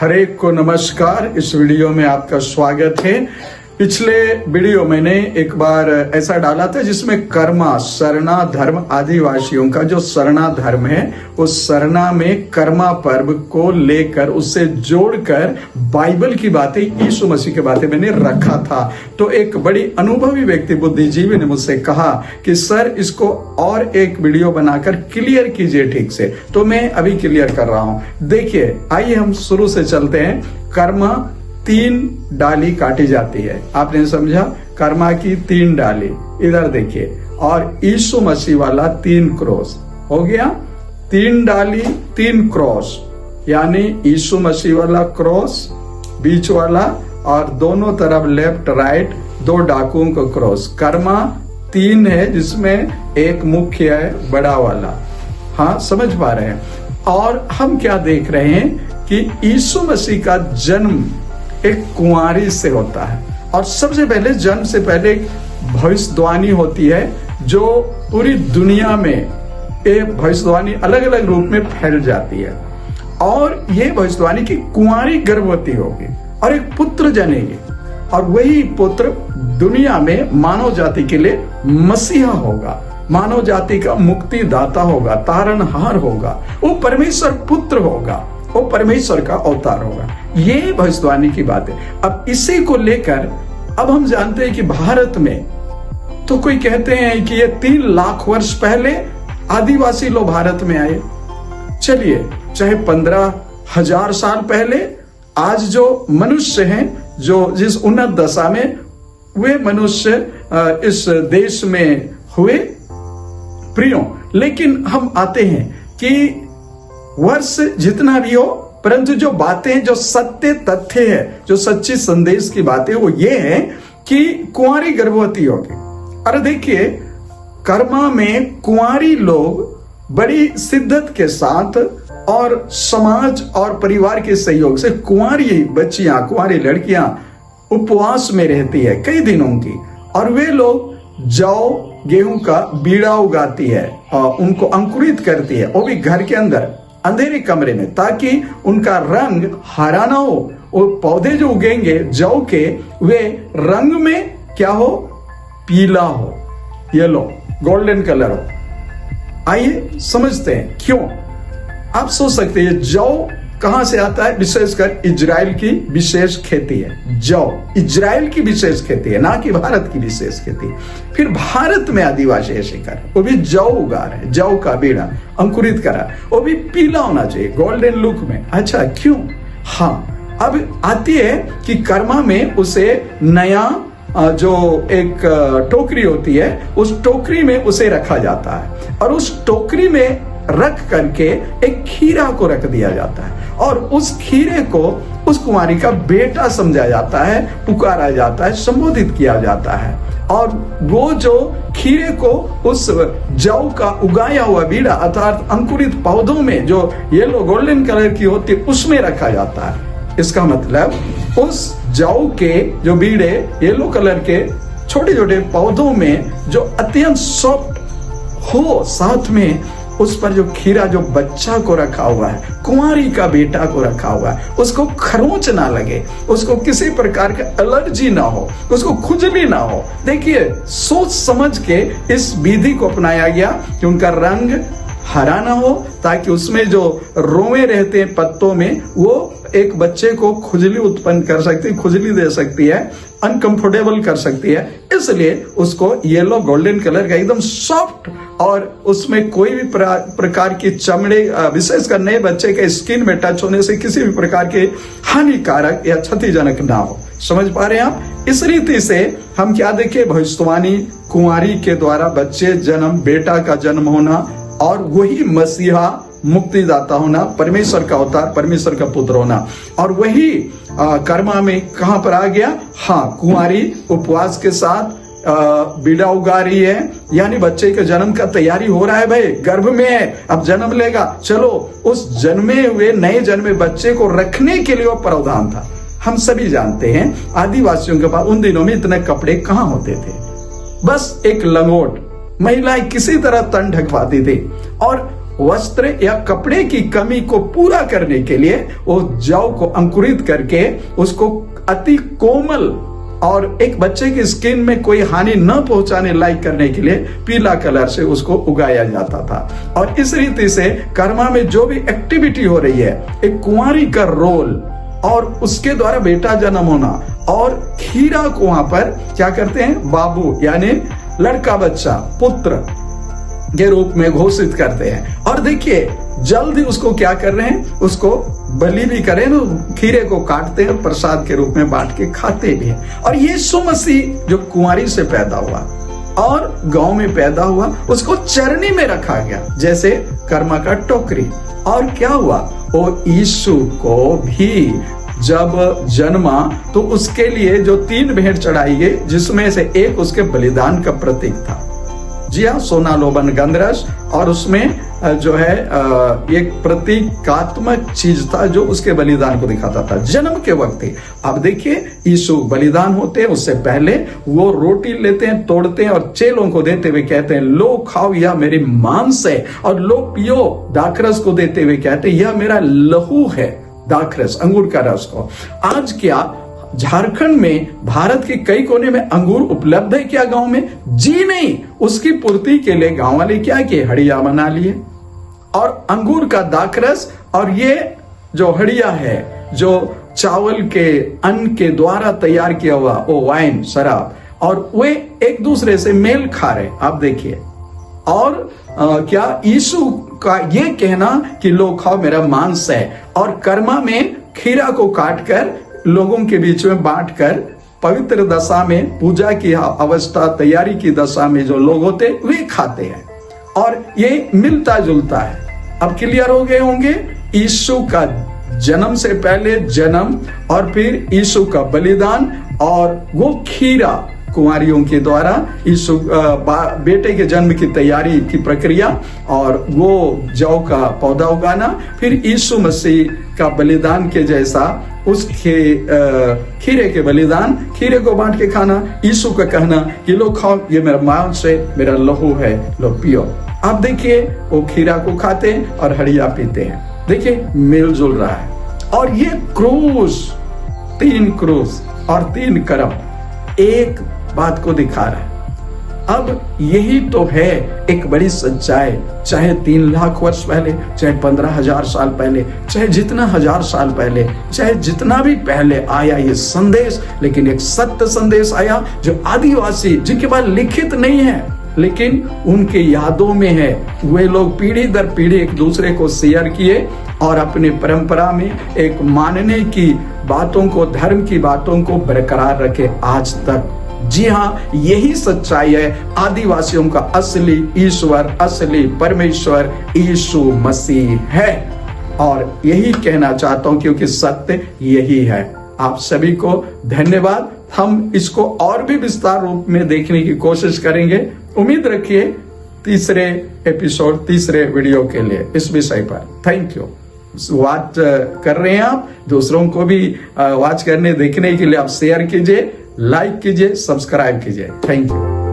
हरे को नमस्कार। इस वीडियो में आपका स्वागत है। पिछले वीडियो मैंने एक बार ऐसा डाला था जिसमें कर्मा सरना धर्म आदिवासियों का जो सरना धर्म है उस सरना में कर्मा पर्व को लेकर उससे जोड़कर बाइबल की बातें यीशु मसीह की बातें मैंने रखा था। तो एक बड़ी अनुभवी व्यक्ति बुद्धिजीवी ने मुझसे कहा कि सर इसको और एक वीडियो बनाकर क्लियर कीजिए ठीक से। तो मैं अभी क्लियर कर रहा हूं। देखिए आइए हम शुरू से चलते हैं। कर्मा 3 डाली काटी जाती है। आपने समझा? कर्मा की 3 डाली इधर देखिए, और यीशु मसीह वाला 3 क्रॉस हो गया। 3 डाली 3 क्रॉस, यानी यीशु मसीह वाला क्रॉस बीच वाला और दोनों तरफ लेफ्ट राइट 2 डाकुओं का क्रॉस। कर्मा 3 है जिसमें एक मुख्य है बड़ा वाला। हाँ, समझ पा रहे हैं? और हम क्या देख रहे हैं कि यीशु मसीह का जन्म एक कुंवारी से होता है, और सबसे पहले जन्म से पहले एक भविष्यवाणी होती है जो पूरी दुनिया में एक भविष्यवाणी अलग अलग रूप में फैल जाती है। और ये भविष्यवाणी की कुंवारी गर्भवती होगी और एक पुत्र जनेगी, और वही पुत्र दुनिया में मानव जाति के लिए मसीहा होगा, मानव जाति का मुक्तिदाता होगा, तारणहार होगा, वो परमेश्वर पुत्र होगा, वो परमेश्वर का अवतार होगा। ये भविष्यवाणी की बात है। अब इसी को लेकर अब हम जानते हैं कि भारत में तो कोई कहते हैं कि ये 3 लाख वर्ष पहले आदिवासी लोग भारत में आए। चलिए, चाहे 15,000 साल पहले, आज जो मनुष्य हैं जो जिस उन्नत दशा में वे मनुष्य इस देश में हुए प्रियो। लेकिन हम आते हैं कि वर्ष जितना भी हो, परंतु जो बातें, जो सत्य तथ्य है, जो सच्ची संदेश की बातें, वो ये है कि कुंवारी गर्भवती होगी। अरे देखिए, कर्मा में कुंवारी लोग बड़ी शिद्दत के साथ और समाज और परिवार के सहयोग से कुंवारी बच्चियां, कुंवारी लड़कियां उपवास में रहती है कई दिनों की, और वे लोग जौ गेहूं का बीड़ा उगाती है और उनको अंकुरित करती है, वो भी घर के अंदर अंधेरे कमरे में, ताकि उनका रंग हरा ना हो। वो पौधे जो उगेंगे जौ के, वे रंग में क्या हो? पीला हो, येलो, गोल्डन कलर हो। आइए समझते हैं क्यों। आप सोच सकते हैं जौ कहां से आता है? विशेषकर इजराइल की विशेष खेती है। जौ इजराइल की विशेष खेती है, ना कि भारत की विशेष खेती। फिर भारत में आदिवासी ऐसे कर, वो भी जौ उगा रहे, जौ का बीड़ा अंकुरित करा, वो भी पीला होना चाहिए, गोल्डन लुक में। अच्छा, क्यों? हाँ, अब आती है कि कर्मा में उसे नया जो एक टोकरी होती है, उस टोकरी में उसे रखा जाता है, और उस टोकरी में रख करके एक खीरा को रख दिया जाता है, और उस खीरे को उस कुंवारी का बेटा समझा जाता है, पुकारा जाता है, संबोधित किया जाता है। और वो जो खीरे को उस जौ का उगाया हुआ बीड़ा अर्थात अंकुरित पौधों में जो येलो गोल्डन कलर की होती है उसमें रखा जाता है। इसका मतलब उस जौ के जो बीड़े येलो कलर के छोटे छोटे पौधों में जो अत्यंत सॉफ्ट हो, साथ में उस पर जो खीरा, जो बच्चा को रखा हुआ है, कुंवारी का बेटा को रखा हुआ है, उसको खरोंच ना लगे, उसको किसी प्रकार का एलर्जी ना हो, उसको खुजली ना हो। देखिए, सोच समझ के इस विधि को अपनाया गया कि उनका रंग हरा ना हो, ताकि उसमें जो रोए रहते हैं पत्तों में, वो एक बच्चे को खुजली उत्पन्न कर सकती है, खुजली दे सकती है, अनकंफर्टेबल कर सकती है। इसलिए उसको येलो गोल्डन कलर का एकदम सॉफ्ट, और उसमें कोई भी प्रकार की चमड़े, विशेषकर नए बच्चे के स्किन में टच होने से किसी भी प्रकार के हानिकारक या क्षतिजनक ना हो। समझ पा रहे हैं आप? इस रीति से हम क्या देखें? भविष्यवाणी, कुंवारी के द्वारा बच्चे जन्म, बेटा का जन्म होना, और वही मसीहा मुक्तिदाता होना, परमेश्वर का अवतार, परमेश्वर का पुत्र होना। और वही कर्मा में कहां पर आ गया? हाँ, कुंवारी उपवास के साथ बीड़ा उगा रही है, यानी बच्चे के जन्म का तैयारी हो रहा है। भाई गर्भ में है, अब जन्म लेगा, चलो उस जन्मे हुए नए जन्मे बच्चे को रखने के लिए वो प्रावधान था। हम सभी जानते हैं आदिवासियों के पास उन दिनों में इतने कपड़े कहां होते थे, बस एक लंगोट, महिलाएं किसी तरह तन ढक पाती थी, और वस्त्र या कपड़े की कमी को पूरा करने के लिए वो जौ को अंकुरित करके उसको अति कोमल और एक बच्चे की स्किन में कोई हानि न पहुंचाने लायक करने के लिए पीला कलर से उसको उगाया जाता था। और इस रीति से कर्मा में जो भी एक्टिविटी हो रही है, एक कुंवारी का रोल और उसके द्वारा बेटा जन्म होना, और खीरा को वहां पर क्या करते हैं, बाबू यानी लड़का बच्चा, पुत्र के रूप में घोषित करते हैं। और देखिए जल्दी उसको क्या कर रहे हैं, उसको बलि भी करें तो खीरे को काटते हैं, प्रसाद के रूप में बांट के खाते भी हैं। और यीशु मसीह जो कुंवारी से पैदा हुआ और गांव में पैदा हुआ, उसको चरनी में रखा गया जैसे कर्मा का टोकरी। और क्या हुआ, वो यीशु को भी जब जन्मा तो उसके लिए जो 3 भेंट चढ़ाई गई, जिसमें से एक उसके बलिदान का प्रतीक था। जी हाँ, सोना लोबन गंधरस, और उसमें जो है एक प्रतीकात्मक चीज था जो उसके बलिदान को दिखाता था जन्म के वक्त ही। अब देखिए यीशु बलिदान होते हैं, उससे पहले वो रोटी लेते हैं, तोड़ते हैं और चेलों को देते हुए कहते हैं, लो खाओ, यह मेरी मांस है, और लो पियो, दाखरस को देते हुए कहते हैं, यह मेरा लहू है, दाखरस अंगूर का रस को। आज क्या झारखंड में, भारत के कई कोने में अंगूर उपलब्ध है क्या गांव में? जी नहीं। उसकी पूर्ति के लिए गांव वाले क्या किए, हड़िया बना लिए, और अंगूर का दाखरस और ये जो हड़िया है, जो चावल के अन्न के द्वारा तैयार किया हुआ वो वाइन, शराब, और वे एक दूसरे से मेल खा रहे। आप देखिए, और क्या यीशु का ये कहना कि लो खाओ मेरा मांस है, और कर्मा में खीरा को काटकर लोगों के बीच में बांटकर पवित्र दशा में, पूजा की अवस्था, तैयारी की दशा में जो लोग होते वे खाते हैं, और ये मिलता जुलता है। अब क्लियर हो गए होंगे, यीशु का जन्म से पहले जन्म, और फिर यीशु का बलिदान, और वो खीरा कुंवारियों के द्वारा यीशु बेटे के जन्म की तैयारी की प्रक्रिया, और वो जौ का पौधा उगाना, फिर यीशु मसीह का बलिदान के जैसा उसके खीरे के बलिदान, खीरे को बांट के खाना, यीशु का कहना कि लो खाओ, ये मेरा मांस है, मेरा लहू है, लो पियो। अब देखिए वो खीरा को खाते हैं और हड़िया पीते हैं। देखिए मेल जुल रहा है। और ये क्रूस, 3 क्रूस और 3 करम एक बात को दिखा रहा है। अब यही तो है एक बड़ी सच्चाई, चाहे 3 लाख वर्ष पहले, चाहे 15,000 साल पहले, चाहे जितना 1000 साल पहले, चाहे जितना भी पहले आया ये संदेश, लेकिन एक सत्य संदेश आया जो आदिवासी, जिनके पास लिखित नहीं है लेकिन उनके यादों में है, वे लोग पीढ़ी दर पीढ़ी एक दूसरे को शेयर किए और अपनी परंपरा में एक मानने की बातों को, धर्म की बातों को बरकरार रखे आज तक। जी हाँ, यही सच्चाई है। आदिवासियों का असली ईश्वर, असली परमेश्वर यीशु मसीह है, और यही कहना चाहता हूं क्योंकि सत्य यही है। आप सभी को धन्यवाद। हम इसको और भी विस्तार रूप में देखने की कोशिश करेंगे। उम्मीद रखिए तीसरे एपिसोड, तीसरे वीडियो के लिए इस विषय पर। Thank you. वॉच कर रहे हैं आप, दूसरों को भी वॉच करने, देखने के लिए आप शेयर कीजिए, लाइक कीजिए, सब्सक्राइब कीजिए। Thank you.